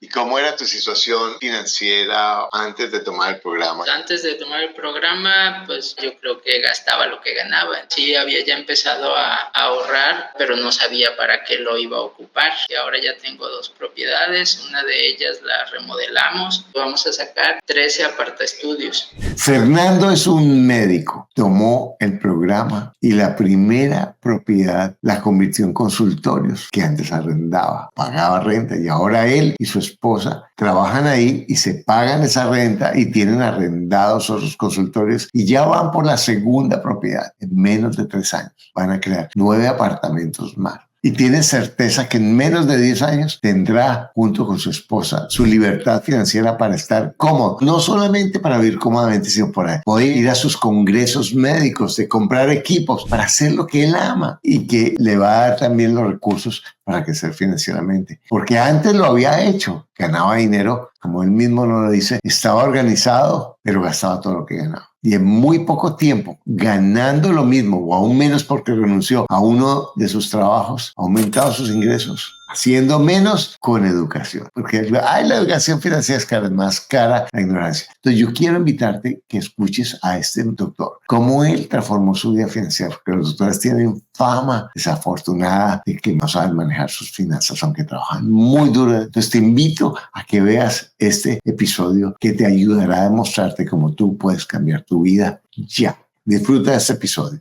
¿Y cómo era tu situación financiera antes de tomar el programa? Antes de tomar el programa, pues yo creo que gastaba lo que ganaba. Sí, había ya empezado a ahorrar, pero no sabía para qué lo iba a ocupar. Y ahora ya tengo 2 propiedades, una de ellas la remodelamos. Vamos a sacar 13 apartaestudios. Fernando es un médico. Tomó el programa y la primera propiedad la convirtió en consultorios que antes arrendaba, pagaba renta, y ahora él y su esposa trabajan ahí y se pagan esa renta y tienen arrendados otros consultorios y ya van por la segunda propiedad. En menos de 3 años van a crear 9 apartamentos más. Y tiene certeza que en menos de 10 años tendrá, junto con su esposa, su libertad financiera para estar cómodo. No solamente para vivir cómodamente, sino para poder ir a sus congresos médicos, de comprar equipos, para hacer lo que él ama y que le va a dar también los recursos para crecer financieramente. Porque antes lo había hecho, ganaba dinero, como él mismo nos lo dice, estaba organizado, pero gastaba todo lo que ganaba. Y en muy poco tiempo, ganando lo mismo o aún menos porque renunció a uno de sus trabajos, ha aumentado sus ingresos, haciendo menos con educación. Porque la educación financiera es cada vez más cara, la ignorancia. Entonces yo quiero invitarte que escuches a este doctor, cómo él transformó su vida financiera, porque los doctores tienen fama desafortunada de que no saben manejar sus finanzas, aunque trabajan muy duro. Entonces te invito a que veas este episodio que te ayudará a demostrarte cómo tú puedes cambiar tu vida ya. Disfruta de este episodio.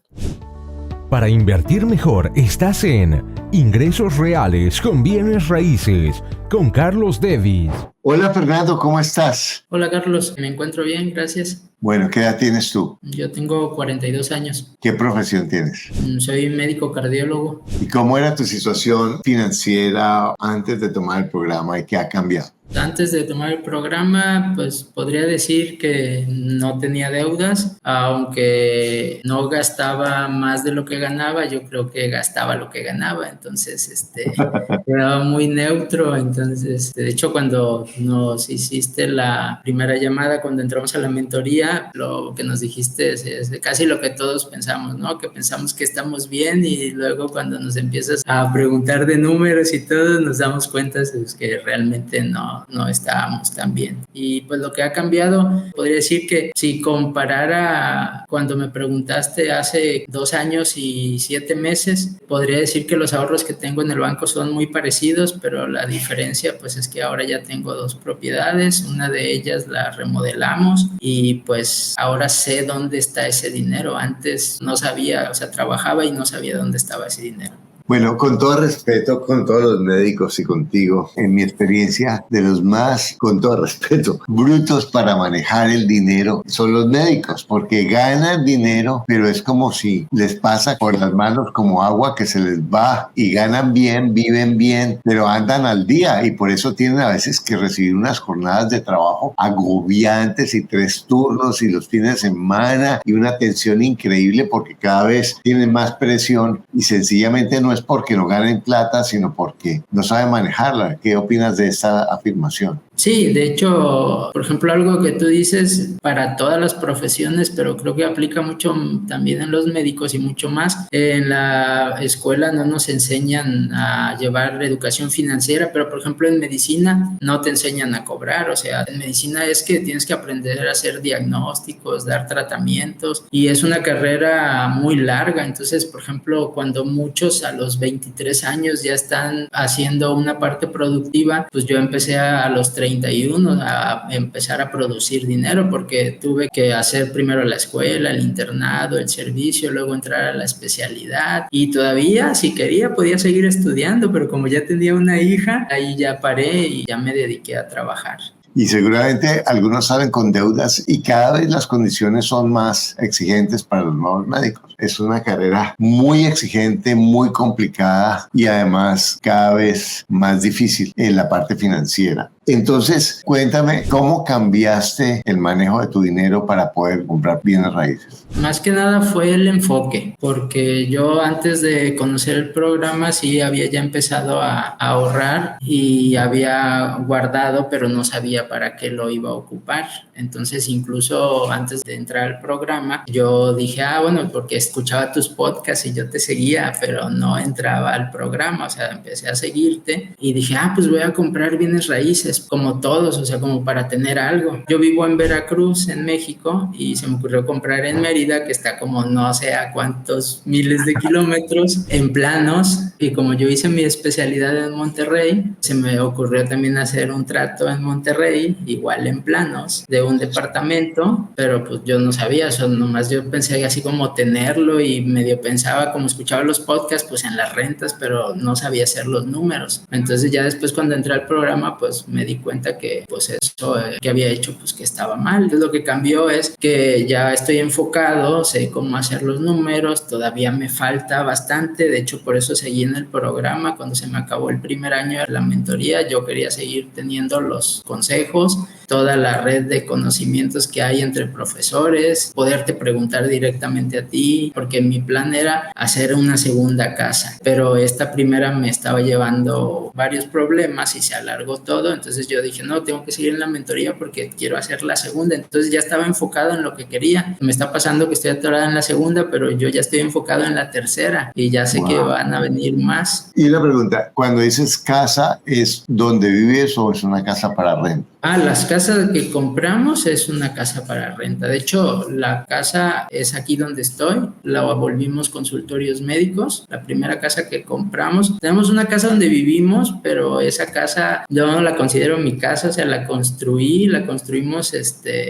Para invertir mejor, estás en Ingresos Reales con Bienes Raíces con Carlos Devis. Hola Fernando, ¿cómo estás? Hola Carlos, me encuentro bien, gracias. Bueno, ¿qué edad tienes tú? Yo tengo 42 años. ¿Qué profesión tienes? Soy médico cardiólogo. ¿Y cómo era tu situación financiera antes de tomar el programa y qué ha cambiado? Antes de tomar el programa, pues podría decir que no tenía deudas, aunque no gastaba más de lo que ganaba, yo creo que gastaba lo que ganaba, entonces era muy neutro. Entonces, de hecho, cuando nos hiciste la primera llamada, cuando entramos a la mentoría, lo que nos dijiste es casi lo que todos pensamos, ¿no? Que pensamos que estamos bien y luego cuando nos empiezas a preguntar de números y todo, nos damos cuenta de que realmente no estábamos tan bien. Y pues lo que ha cambiado, podría decir que si comparara cuando me preguntaste hace 2 años y 7 meses, podría decir que los ahorros que tengo en el banco son muy parecidos, pero la diferencia pues es que ahora ya tengo 2 propiedades, una de ellas la remodelamos y pues ahora sé dónde está ese dinero. Antes no sabía, o sea, trabajaba y no sabía dónde estaba ese dinero. Bueno, con todo respeto, con todos los médicos y contigo, en mi experiencia, de los más, con todo respeto, brutos para manejar el dinero son los médicos, porque ganan dinero, pero es como si les pasa por las manos como agua que se les va, y ganan bien, viven bien, pero andan al día y por eso tienen a veces que recibir unas jornadas de trabajo agobiantes y 3 turnos y los fines de semana y una tensión increíble porque cada vez tienen más presión y sencillamente no es porque no ganen plata, sino porque no saben manejarla. ¿Qué opinas de esta afirmación? Sí, de hecho, por ejemplo, algo que tú dices para todas las profesiones, pero creo que aplica mucho también en los médicos y mucho más. En la escuela no nos enseñan a llevar educación financiera, pero por ejemplo en medicina no te enseñan a cobrar. O sea, en medicina es que tienes que aprender a hacer diagnósticos, dar tratamientos y es una carrera muy larga. Entonces, por ejemplo, cuando muchos a los 23 años ya están haciendo una parte productiva, pues yo empecé a los 31 a empezar a producir dinero porque tuve que hacer primero la escuela, el internado, el servicio, luego entrar a la especialidad y todavía si quería podía seguir estudiando, pero como ya tenía una hija, ahí ya paré y ya me dediqué a trabajar. Y seguramente algunos salen con deudas y cada vez las condiciones son más exigentes para los nuevos médicos. Es una carrera muy exigente, muy complicada y además cada vez más difícil en la parte financiera. Entonces, cuéntame, ¿cómo cambiaste el manejo de tu dinero para poder comprar bienes raíces? Más que nada fue el enfoque, porque yo antes de conocer el programa sí había ya empezado a ahorrar y había guardado, pero no sabía para qué lo iba a ocupar. Entonces, incluso antes de entrar al programa, yo dije, bueno, porque escuchaba tus podcasts y yo te seguía, pero no entraba al programa, o sea, empecé a seguirte y dije, pues voy a comprar bienes raíces, pues como todos, o sea, como para tener algo. Yo vivo en Veracruz, en México, y se me ocurrió comprar en Mérida, que está como no sé a cuántos miles de kilómetros, en planos, y como yo hice mi especialidad en Monterrey, se me ocurrió también hacer un trato en Monterrey, igual en planos, de un departamento, pero pues yo no sabía eso, nomás yo pensé así como tenerlo y medio pensaba, como escuchaba los podcasts, pues en las rentas, pero no sabía hacer los números. Entonces ya después cuando entré al programa, pues me di cuenta que pues eso que había hecho, pues que estaba mal. Entonces lo que cambió es que ya estoy enfocado, sé cómo hacer los números, todavía me falta bastante, de hecho por eso seguí en el programa. Cuando se me acabó el primer año de la mentoría, yo quería seguir teniendo los consejos, toda la red de conocimientos que hay entre profesores, poderte preguntar directamente a ti, porque mi plan era hacer una segunda casa, pero esta primera me estaba llevando varios problemas y se alargó todo. Entonces yo dije, no, tengo que seguir en la mentoría porque quiero hacer la segunda. Entonces ya estaba enfocado en lo que quería. Me está pasando que estoy atorada en la segunda, pero yo ya estoy enfocado en la tercera y ya sé que van a venir más. Y una pregunta, cuando dices casa, ¿es donde vives o es una casa para renta? Las casas que compramos es una casa para renta. De hecho, la casa es aquí donde estoy. La volvimos consultorios médicos. La primera casa que compramos. Tenemos una casa donde vivimos, pero esa casa yo no la considero mi casa. O sea, la construimos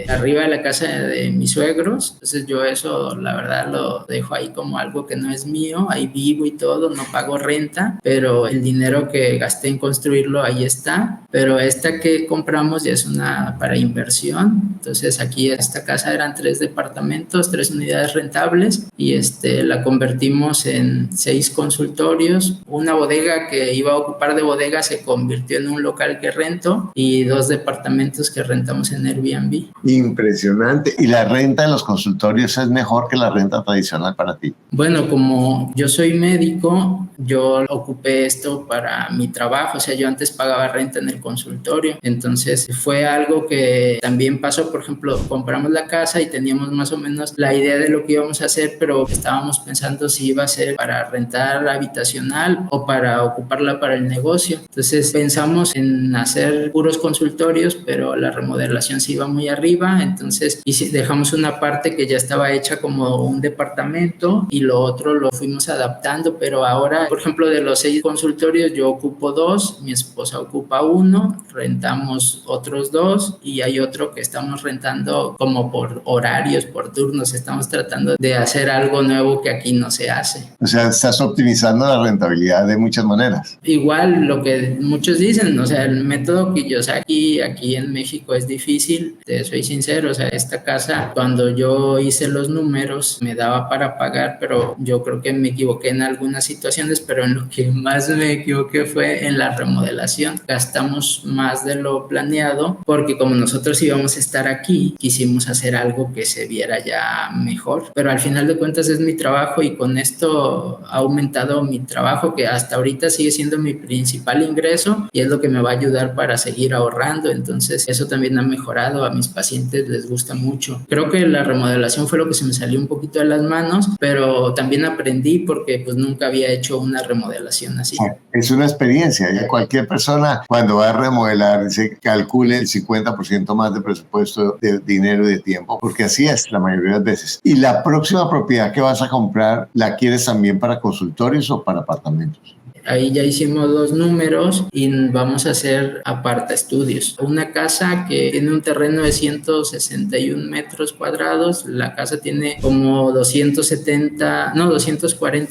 arriba de la casa de mis suegros. Entonces yo eso, la verdad, lo dejo ahí como algo que no es mío. Ahí vivo y todo, no pago renta, pero el dinero que gasté en construirlo ahí está. Pero esta que compramos ya es una para inversión. Entonces aquí esta casa eran 3 departamentos, 3 unidades rentables y la convertimos en 6 consultorios. Una bodega que iba a ocupar de bodega se convirtió en un local que rento y 2 departamentos que rentamos en Airbnb. Impresionante. ¿Y la renta en los consultorios es mejor que la renta tradicional para ti? Bueno, como yo soy médico, yo ocupé esto para mi trabajo. O sea, yo antes pagaba renta en el consultorio. Entonces fue algo que también pasó. Por ejemplo, compramos la casa y teníamos más o menos la idea de lo que íbamos a hacer, pero estábamos pensando si iba a ser para rentar habitacional o para ocuparla para el negocio. Entonces pensamos en hacer puros consultorios, pero la remodelación se iba muy arriba. Entonces dejamos una parte que ya estaba hecha como un departamento y lo otro lo fuimos adaptando. Pero ahora, por ejemplo, de los 6 consultorios yo ocupo 2, mi esposa ocupa 1, rentamos otros 2 y hay otro que estamos rentando como por horarios, por turnos. Estamos tratando de hacer algo nuevo que aquí no se hace. O sea, estás optimizando la rentabilidad de muchas maneras. Igual lo que muchos dicen, o sea, el método Kiyosaki aquí en México es difícil, te soy sincero. O sea, esta casa, cuando yo hice los números, me daba para pagar, pero yo creo que me equivoqué en algunas situaciones, pero en lo que más me equivoqué fue en la remodelación. Gastamos más de lo planeado porque como nosotros íbamos a estar aquí, quisimos hacer algo que se viera ya mejor, pero al final de cuentas es mi trabajo y con esto ha aumentado mi trabajo, que hasta ahorita sigue siendo mi principal ingreso y es lo que me va a ayudar para seguir ahorrando. Entonces eso también ha mejorado, a mis pacientes les gusta mucho. Creo que la remodelación fue lo que se me salió un poquito de las manos, pero también aprendí porque pues nunca había hecho una remodelación así. Es una experiencia. Ya cualquier persona cuando va a remodelar se calcule el 50% más de presupuesto de dinero y de tiempo, porque así es la mayoría de las veces. ¿Y la próxima propiedad que vas a comprar la quieres también para consultorios o para apartamentos? Ahí ya hicimos los números y vamos a hacer aparta estudios. Una casa que tiene un terreno de 161 metros cuadrados, la casa tiene como 240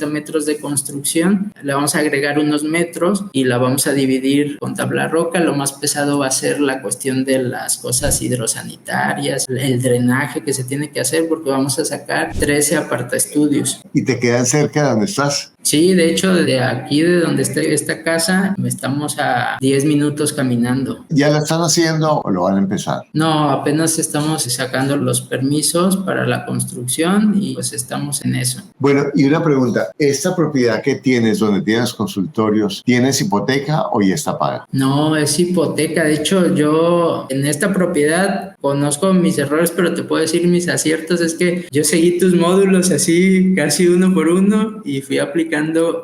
metros de construcción. Le vamos a agregar unos metros y la vamos a dividir con tabla roca. Lo más pesado va a ser la cuestión de las cosas hidrosanitarias, el drenaje que se tiene que hacer, porque vamos a sacar 13 aparta estudios. ¿Y te quedan cerca de donde estás? Sí, de hecho, de aquí, de donde está esta casa, estamos a 10 minutos caminando. ¿Ya lo están haciendo o lo van a empezar? No, apenas estamos sacando los permisos para la construcción y pues estamos en eso. Bueno, y una pregunta, ¿esta propiedad que tienes, donde tienes consultorios, tienes hipoteca o ya está paga? No, es hipoteca. De hecho, yo en esta propiedad conozco mis errores, pero te puedo decir mis aciertos. Es que yo seguí tus módulos así, casi uno por uno, y fui aplicando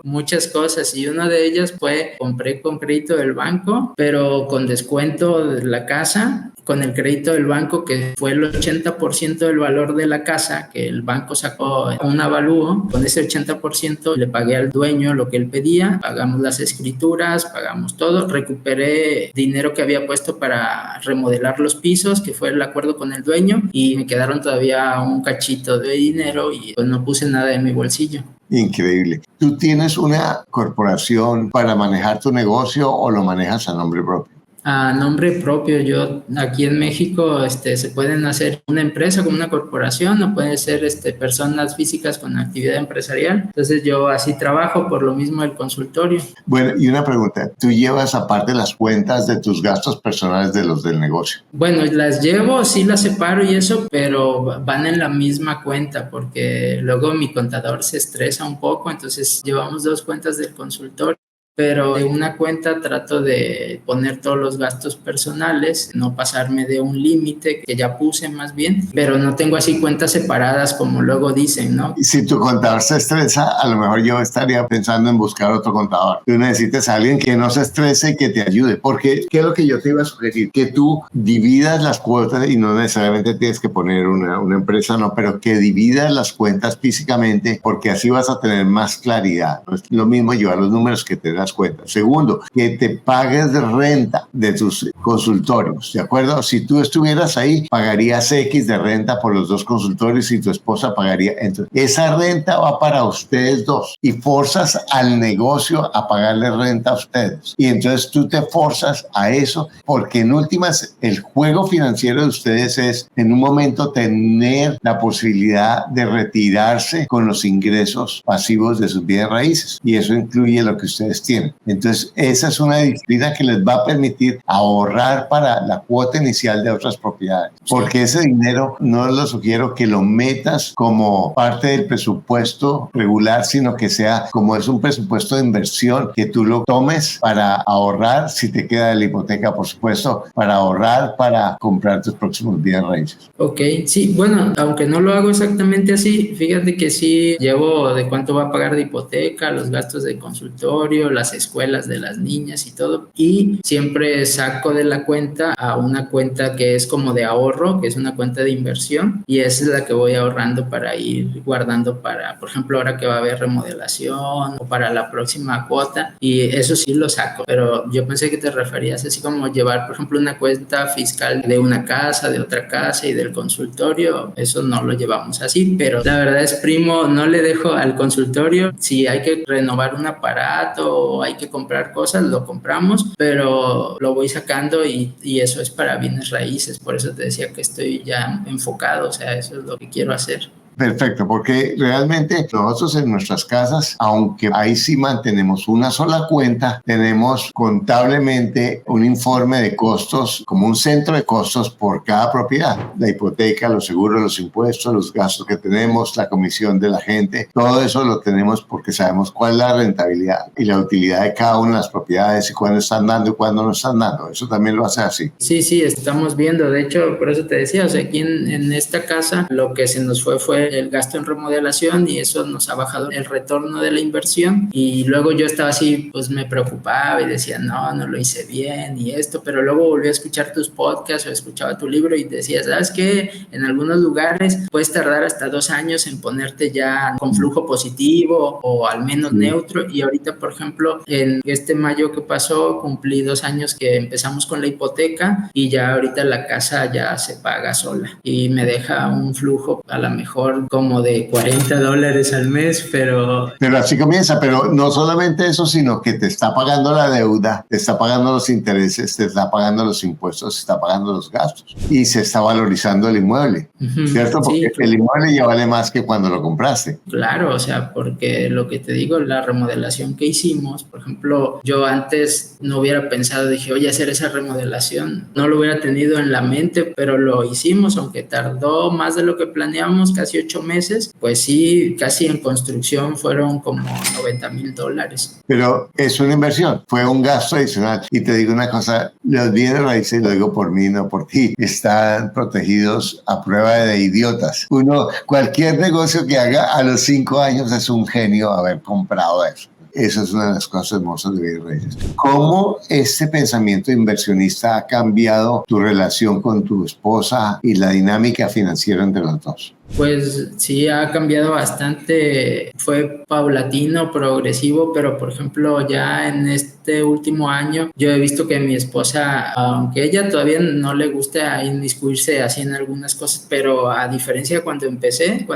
muchas cosas. Y y una de ellas fue, compré con crédito del banco, pero con descuento de la casa, con el crédito del banco, que fue el 80% del valor de la casa, que el banco sacó un avalúo, con ese 80% le pagué al dueño lo que él pedía, pagamos las escrituras, pagamos todo, recuperé dinero que había puesto para remodelar los pisos, que fue el acuerdo con el dueño, y me quedaron todavía un cachito de dinero y pues no puse nada en mi bolsillo. Increíble. ¿Tú tienes una corporación para manejar tu negocio o lo manejas a nombre propio? A nombre propio. Yo aquí en México se pueden hacer una empresa con una corporación o pueden ser personas físicas con actividad empresarial. Entonces yo así trabajo, por lo mismo el consultorio. Bueno, y una pregunta, ¿tú llevas aparte las cuentas de tus gastos personales de los del negocio? Bueno, las llevo, sí las separo y eso, pero van en la misma cuenta porque luego mi contador se estresa un poco, entonces llevamos 2 cuentas del consultorio. Pero de una cuenta trato de poner todos los gastos personales, no pasarme de un límite que ya puse más bien, pero no tengo así cuentas separadas como luego dicen, ¿no? Y si tu contador se estresa, a lo mejor yo estaría pensando en buscar otro contador. Tú necesitas a alguien que no se estrese y que te ayude, porque ¿qué es lo que yo te iba a sugerir? Que tú dividas las cuotas y no necesariamente tienes que poner una empresa, no, pero que dividas las cuentas físicamente porque así vas a tener más claridad. No es lo mismo llevar los números que te das cuenta. Segundo, que te pagues renta de tus consultorios, ¿de acuerdo? Si tú estuvieras ahí, pagarías X de renta por los 2 consultorios y tu esposa pagaría. Entonces, esa renta va para ustedes 2 y forzas al negocio a pagarle renta a ustedes. Y entonces tú te forzas a eso porque en últimas el juego financiero de ustedes es en un momento tener la posibilidad de retirarse con los ingresos pasivos de sus bienes raíces y eso incluye lo que ustedes tienen. Entonces, esa es una disciplina que les va a permitir ahorrar para la cuota inicial de otras propiedades. Porque ese dinero no lo sugiero que lo metas como parte del presupuesto regular, sino que sea como es un presupuesto de inversión, que tú lo tomes para ahorrar, si te queda de la hipoteca, por supuesto, para ahorrar para comprar tus próximos bienes raíces. Ok, sí, bueno, aunque no lo hago exactamente así, fíjate que sí llevo de cuánto va a pagar de hipoteca, los gastos de consultorio, las escuelas de las niñas y todo, y siempre saco de la cuenta a una cuenta que es como de ahorro, que es una cuenta de inversión, y esa es la que voy ahorrando para ir guardando para, por ejemplo, ahora que va a haber remodelación o para la próxima cuota, y eso sí lo saco. Pero yo pensé que te referías así como llevar, por ejemplo, una cuenta fiscal de una casa, de otra casa y del consultorio. Eso no lo llevamos así, pero la verdad es, primo, no le dejo al consultorio. Si hay que renovar un aparato o hay que comprar cosas, lo compramos, pero lo voy sacando y eso es para bienes raíces. Por eso te decía que estoy ya enfocado, o sea, eso es lo que quiero hacer. Perfecto, porque realmente nosotros en nuestras casas, aunque ahí sí mantenemos una sola cuenta, tenemos contablemente un informe de costos, como un centro de costos por cada propiedad. La hipoteca, los seguros, los impuestos, los gastos que tenemos, la comisión de la gente, todo eso lo tenemos porque sabemos cuál es la rentabilidad y la utilidad de cada una de las propiedades y cuándo están dando y cuándo no están dando. Eso también lo hace así. Sí, estamos viendo. De hecho, por eso te decía, o sea, aquí en esta casa lo que se nos fue el gasto en remodelación y eso nos ha bajado el retorno de la inversión. Y luego yo estaba así, pues me preocupaba y decía, no lo hice bien y esto, pero luego volví a escuchar tus podcasts o escuchaba tu libro y decía, ¿sabes qué? En algunos lugares puedes tardar hasta 2 años en ponerte ya con flujo positivo o al menos neutro. Y ahorita, por ejemplo, en este mayo que pasó, cumplí 2 años que empezamos con la hipoteca y ya ahorita la casa ya se paga sola y me deja un flujo a lo mejor como de $40 al mes, pero así comienza, pero no solamente eso, sino que te está pagando la deuda, te está pagando los intereses, te está pagando los impuestos, te está pagando los gastos y se está valorizando el inmueble, ¿cierto? Porque sí, el inmueble ya vale más que cuando lo compraste. Claro, o sea, porque lo que te digo, la remodelación que hicimos, por ejemplo, yo antes no hubiera pensado, dije, oye, hacer esa remodelación, no lo hubiera tenido en la mente, pero lo hicimos, aunque tardó más de lo que planeamos, casi 8 meses, pues sí, casi en construcción fueron como $90,000. Pero es una inversión, fue un gasto adicional. Y te digo una cosa, los bienes raíces, lo digo por mí, no por ti, están protegidos a prueba de idiotas. Cualquier negocio que haga a los 5 años es un genio haber comprado eso. esa es una de las cosas hermosas de bienes raíces. ¿Cómo este pensamiento inversionista ha cambiado tu relación con tu esposa y la dinámica financiera entre los dos? Pues sí, ha cambiado bastante, fue paulatino, progresivo, pero por ejemplo ya en este último año yo he visto que mi esposa, aunque ella todavía no le gusta inmiscuirse así en algunas cosas, pero a diferencia cuando empecé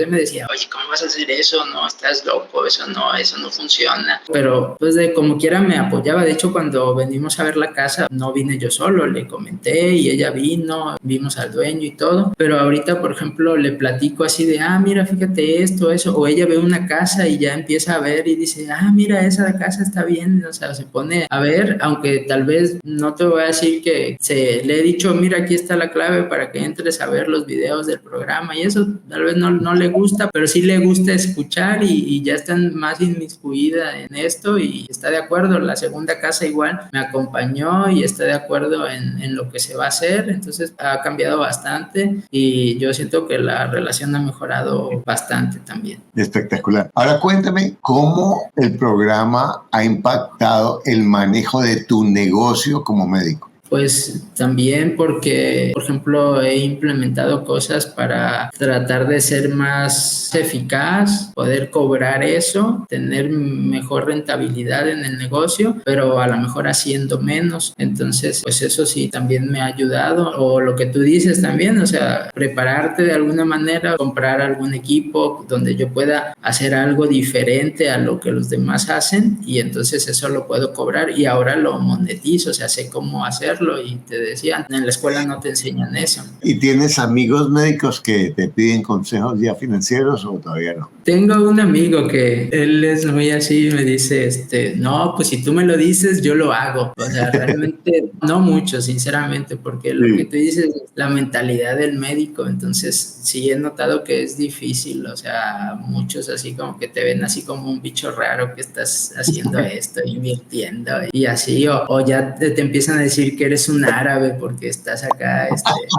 me decía, oye, ¿cómo vas a hacer eso? No, estás loco, eso no funciona. Pero pues de como quiera me apoyaba. De hecho, cuando venimos a ver la casa, no vine yo solo, le comenté y ella vino, vimos al dueño y todo, pero ahorita por ejemplo le platico así de, mira, fíjate esto, eso, o ella ve una casa y ya empieza a ver y dice, mira, esa casa está bien, o sea, se pone a ver, aunque tal vez no te voy a decir que le he dicho, mira, aquí está la clave para que entres a ver los videos del programa y eso tal vez no le gusta, pero sí le gusta escuchar y ya está más inmiscuida en esto y está de acuerdo. La segunda casa igual me acompañó y está de acuerdo en lo que se va a hacer, entonces ha cambiado bastante y yo siento que la relación ha mejorado bastante también. Espectacular. Ahora cuéntame cómo el programa ha impactado el manejo de tu negocio como médico. Pues también porque, por ejemplo, he implementado cosas para tratar de ser más eficaz, poder cobrar eso, tener mejor rentabilidad en el negocio, pero a lo mejor haciendo menos. Entonces, pues eso sí también me ha ayudado. O lo que tú dices también, o sea, prepararte de alguna manera, comprar algún equipo donde yo pueda hacer algo diferente a lo que los demás hacen y entonces eso lo puedo cobrar y ahora lo monetizo, o sea, sé cómo hacerlo. Y te decían, en la escuela no te enseñan eso. ¿Y tienes amigos médicos que te piden consejos ya financieros o todavía no? Tengo un amigo que él es muy así y me dice, no, pues si tú me lo dices, yo lo hago. O sea, realmente no mucho, sinceramente, porque lo que tú dices es la mentalidad del médico. Entonces, sí he notado que es difícil. O sea, muchos así como que te ven así como un bicho raro que estás haciendo esto, invirtiendo y así. O ya te empiezan a decir que eres un árabe porque estás acá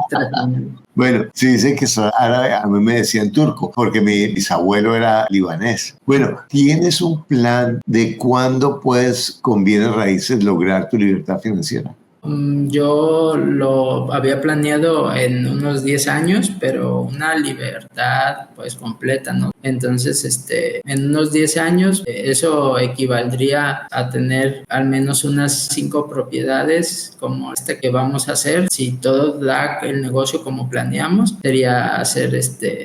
tratando. Bueno, si dicen que soy árabe, a mí me decían turco, porque mi bisabuelo era libanés. Bueno, ¿tienes un plan de cuándo puedes, con bienes raíces, lograr tu libertad financiera? Yo lo había planeado en unos 10 años, pero una libertad pues completa, ¿no? Entonces, en unos 10 años, eso equivaldría a tener al menos unas 5 propiedades como esta que vamos a hacer. Si todo da el negocio como planeamos, sería hacer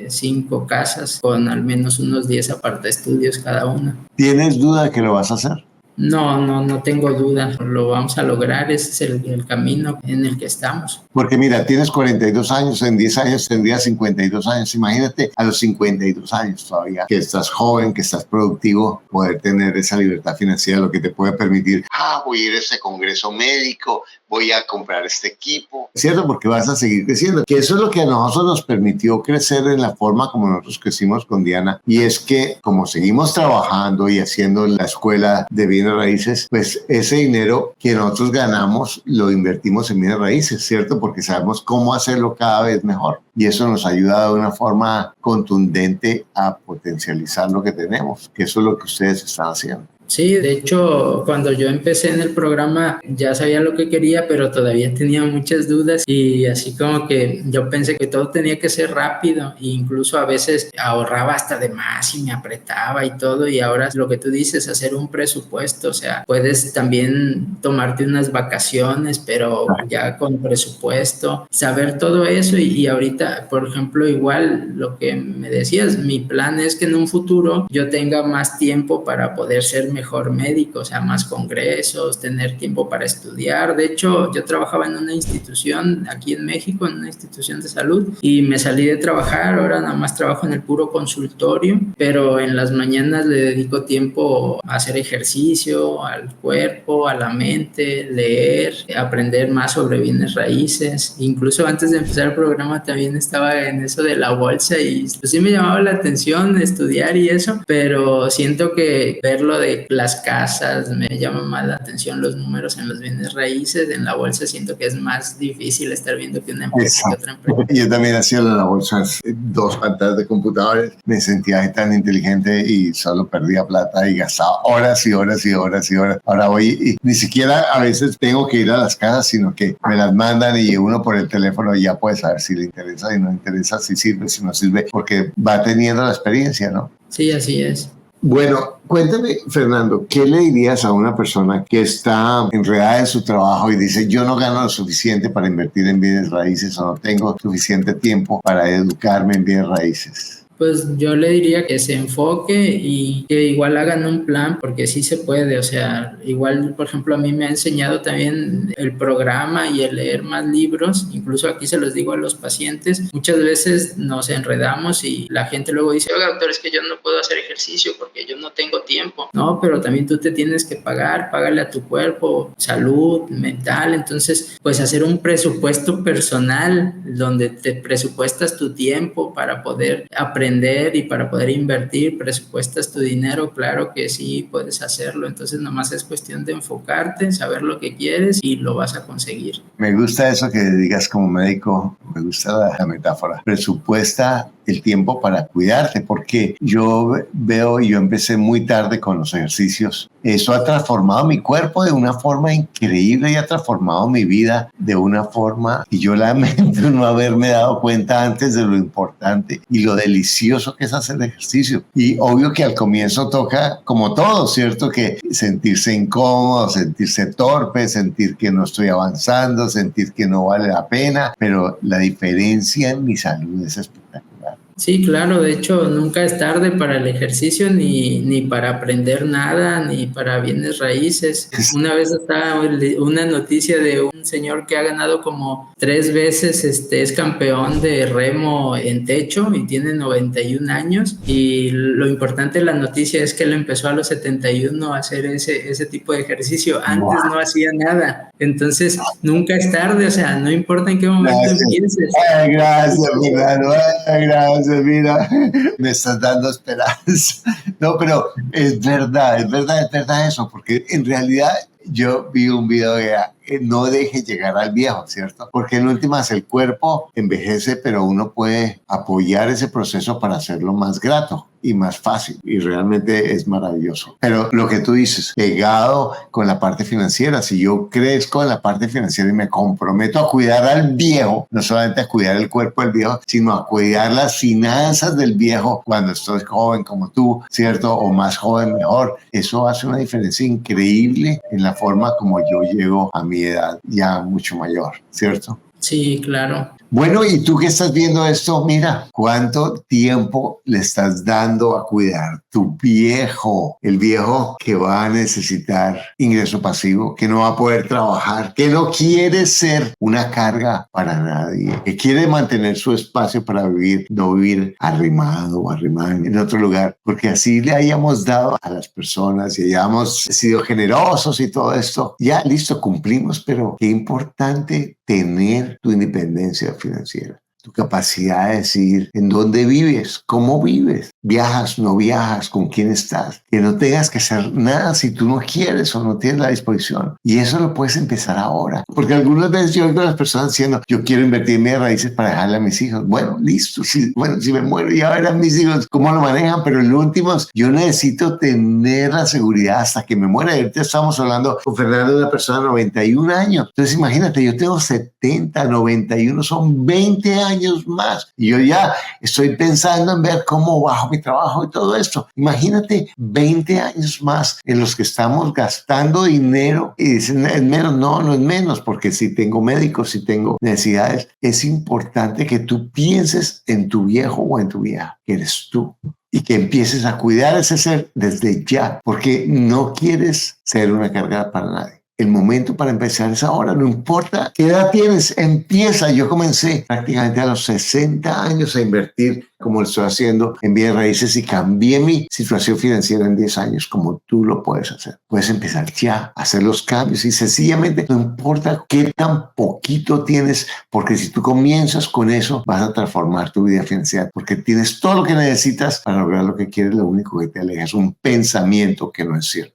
5 casas con al menos unos 10 apartaestudios cada una. ¿Tienes duda de que lo vas a hacer? No tengo duda, lo vamos a lograr, ese es el camino en el que estamos. Porque mira, tienes 42 años, en 10 años tendrías 52 años, imagínate a los 52 años todavía, que estás joven, que estás productivo, poder tener esa libertad financiera, lo que te puede permitir, voy a ir a este congreso médico, voy a comprar este equipo, ¿cierto? Porque vas a seguir creciendo, que eso es lo que a nosotros nos permitió crecer en la forma como nosotros crecimos con Diana, y es que como seguimos trabajando y haciendo la escuela de bienes raíces, pues ese dinero que nosotros ganamos lo invertimos en bienes raíces, ¿cierto? Porque sabemos cómo hacerlo cada vez mejor. Y eso nos ayuda de una forma contundente a potencializar lo que tenemos, que eso es lo que ustedes están haciendo. Sí, de hecho, cuando yo empecé en el programa ya sabía lo que quería, pero todavía tenía muchas dudas y así como que yo pensé que todo tenía que ser rápido e incluso a veces ahorraba hasta de más y me apretaba y todo, y ahora lo que tú dices, hacer un presupuesto, o sea, puedes también tomarte unas vacaciones, pero ya con presupuesto, saber todo eso y ahorita, por ejemplo, igual lo que me decías, mi plan es que en un futuro yo tenga más tiempo para poder ser mejor médico, o sea, más congresos, tener tiempo para estudiar. De hecho, yo trabajaba en una institución aquí en México, en una institución de salud, y me salí de trabajar, ahora nada más trabajo en el puro consultorio, pero en las mañanas le dedico tiempo a hacer ejercicio, al cuerpo, a la mente, leer, aprender más sobre bienes raíces. Incluso antes de empezar el programa también estaba en eso de la bolsa y pues sí me llamaba la atención estudiar y eso, pero siento que ver lo de de las casas, me llama más la atención los números en los bienes raíces. En la bolsa siento que es más difícil estar viendo que una empresa que otra empresa. Yo también hacía la bolsa, 2 pantallas de computadores, me sentía tan inteligente y solo perdía plata y gastaba horas y horas y horas y horas. Ahora voy y ni siquiera a veces tengo que ir a las casas, sino que me las mandan y uno por el teléfono ya puede saber si le interesa y no le interesa, si sirve, si no sirve, porque va teniendo la experiencia, ¿no? Sí, así es. Bueno, cuéntame, Fernando, ¿qué le dirías a una persona que está enredada en su trabajo y dice, yo no gano lo suficiente para invertir en bienes raíces o no tengo suficiente tiempo para educarme en bienes raíces? Pues yo le diría que se enfoque y que igual hagan un plan, porque sí se puede. O sea, igual, por ejemplo, a mí me ha enseñado también el programa y el leer más libros. Incluso aquí se los digo a los pacientes. Muchas veces nos enredamos y la gente luego dice, oiga, doctor, es que yo no puedo hacer ejercicio porque yo no tengo tiempo. No, pero también tú te tienes que págale a tu cuerpo, salud mental. Entonces, pues hacer un presupuesto personal donde te presupuestas tu tiempo para poder aprender y para poder invertir, presupuestas tu dinero. Claro que sí puedes hacerlo. Entonces nomás es cuestión de enfocarte, saber lo que quieres y lo vas a conseguir. Me gusta eso que digas como médico, me gusta la metáfora. Presupuesta el tiempo para cuidarte, porque yo empecé muy tarde con los ejercicios. Eso ha transformado mi cuerpo de una forma increíble y ha transformado mi vida de una forma que yo lamento no haberme dado cuenta antes de lo importante y lo delicioso que es hacer ejercicio. Y obvio que al comienzo toca, como todo, ¿cierto? Que sentirse incómodo, sentirse torpe, sentir que no estoy avanzando, sentir que no vale la pena, pero la diferencia en mi salud es espectacular. Sí, claro, de hecho nunca es tarde para el ejercicio ni para aprender nada, ni para bienes raíces. Una vez estaba una noticia de un señor que ha ganado como 3 veces, es campeón de remo en techo y tiene 91 años, y lo importante de la noticia es que él empezó a los 71 a hacer ese tipo de ejercicio. Antes no hacía nada. Entonces nunca es tarde, o sea, no importa en qué momento empieces. Gracias, Fernando. Gracias. Mira, me estás dando esperanza. No, pero es verdad eso, porque en realidad yo vi un video de no deje llegar al viejo, ¿cierto? Porque en últimas el cuerpo envejece, pero uno puede apoyar ese proceso para hacerlo más grato y más fácil, y realmente es maravilloso. Pero lo que tú dices, pegado con la parte financiera, si yo crezco en la parte financiera y me comprometo a cuidar al viejo, no solamente a cuidar el cuerpo del viejo, sino a cuidar las finanzas del viejo cuando estoy joven como tú, ¿cierto? O más joven mejor. Eso hace una diferencia increíble en la forma como yo llego a mi edad ya mucho mayor, ¿cierto? Sí, claro. Bueno, y tú que estás viendo esto, mira, ¿cuánto tiempo le estás dando a cuidar tu viejo? El viejo que va a necesitar ingreso pasivo, que no va a poder trabajar, que no quiere ser una carga para nadie, que quiere mantener su espacio para vivir, no vivir arrimado o arrimado en otro lugar, porque así le hayamos dado a las personas y hayamos sido generosos y todo esto. Ya, listo, cumplimos, pero qué importante tener tu independencia financiera, tu capacidad de decidir en dónde vives, cómo vives, viajas, no viajas, con quién estás, que no tengas que hacer nada si tú no quieres o no tienes la disposición. Y eso lo puedes empezar ahora, porque algunas veces yo oigo a las personas diciendo, yo quiero invertir en mis raíces para dejarle a mis hijos. Bueno, listo, si me muero ya verán mis hijos cómo lo manejan, pero en lo último yo necesito tener la seguridad hasta que me muera. Ahorita estamos hablando con Fernando de una persona de 91 años. Entonces imagínate, yo tengo 70, 91, son 20 años más. Y yo ya estoy pensando en ver cómo bajo mi trabajo y todo esto. Imagínate 20 años más en los que estamos gastando dinero y dicen, es menos. No es menos, porque si tengo médicos, si tengo necesidades, es importante que tú pienses en tu viejo o en tu vieja, que eres tú, y que empieces a cuidar a ese ser desde ya, porque no quieres ser una carga para nadie. El momento para empezar es ahora, no importa qué edad tienes, empieza. Yo comencé prácticamente a los 60 años a invertir como lo estoy haciendo en bienes raíces y cambié mi situación financiera en 10 años, como tú lo puedes hacer. Puedes empezar ya a hacer los cambios y sencillamente no importa qué tan poquito tienes, porque si tú comienzas con eso vas a transformar tu vida financiera, porque tienes todo lo que necesitas para lograr lo que quieres. Lo único que te aleja es un pensamiento que no es cierto.